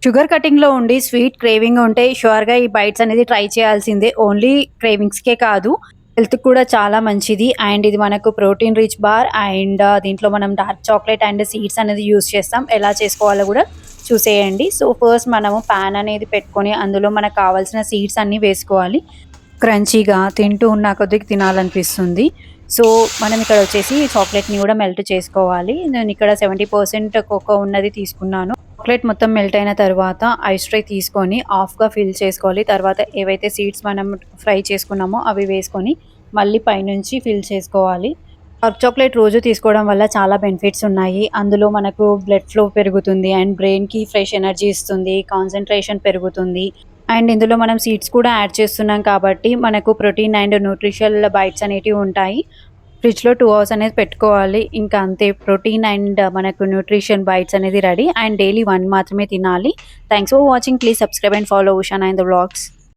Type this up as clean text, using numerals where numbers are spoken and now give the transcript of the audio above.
Sugar కటింగ్‌లో ఉండి sweet craving ఉంటే ష్యూర్‌గా ఈ బైట్స్ అనేది ట్రై చేయాల్సిందే. ఓన్లీ క్రేవింగ్స్‌కే కాదు, హెల్త్‌కి కూడా చాలా మంచిది. అండ్ ఇది మనకు ప్రోటీన్ రిచ్ బార్ అండ్ దీంట్లో మనం డార్క్ చాక్లేట్ అండ్ సీడ్స్ అనేది యూజ్ చేస్తాం. ఎలా చేసుకోవాలో కూడా చూసేయండి. సో, ఫస్ట్ మనము పాన్ అనేది పెట్టుకొని అందులో మనకు కావాల్సిన సీడ్స్ అన్నీ వేసుకోవాలి. క్రంచీగా తింటూ ఉన్న కొద్దిగా తినాలనిపిస్తుంది. సో, మనం ఇక్కడ వచ్చేసి చాక్లేట్‌ని కూడా మెల్ట్ చేసుకోవాలి. నేనిక్కడ 70% కోకో ఉన్నది తీసుకున్నాను. చాక్లేట్ మొత్తం మెల్ట్ అయిన తర్వాత ఐస్ ట్రే తీసుకొని హాఫ్‌గా ఫిల్ చేసుకోవాలి. తర్వాత ఏవైతే సీడ్స్ మనం ఫ్రై చేసుకున్నామో అవి వేసుకొని మళ్ళీ పైనుంచి ఫిల్ చేసుకోవాలి. డార్క్ చాక్లేట్ రోజు తీసుకోవడం వల్ల చాలా బెనిఫిట్స్ ఉన్నాయి. అందులో మనకు బ్లడ్ ఫ్లో పెరుగుతుంది అండ్ బ్రెయిన్‌కి ఫ్రెష్ ఎనర్జీ ఇస్తుంది. కాన్సంట్రేషన్ పెరుగుతుంది. అండ్ ఇందులో మనం సీడ్స్ కూడా యాడ్ చేస్తున్నాం కాబట్టి మనకు ప్రోటీన్ అండ్ న్యూట్రిషల్ బైట్స్ అనేటివి ఉంటాయి. ఫ్రిడ్జ్‌లో 2 అవర్స్ అనేది పెట్టుకోవాలి. ఇంకా అంతే, ప్రోటీన్ అండ్ మనకు న్యూట్రిషన్ బైట్స్ అనేది రెడీ. అండ్ డైలీ 1 మాత్రమే తినాలి. Thanks for watching. Please subscribe and follow Usha 9 the vlogs.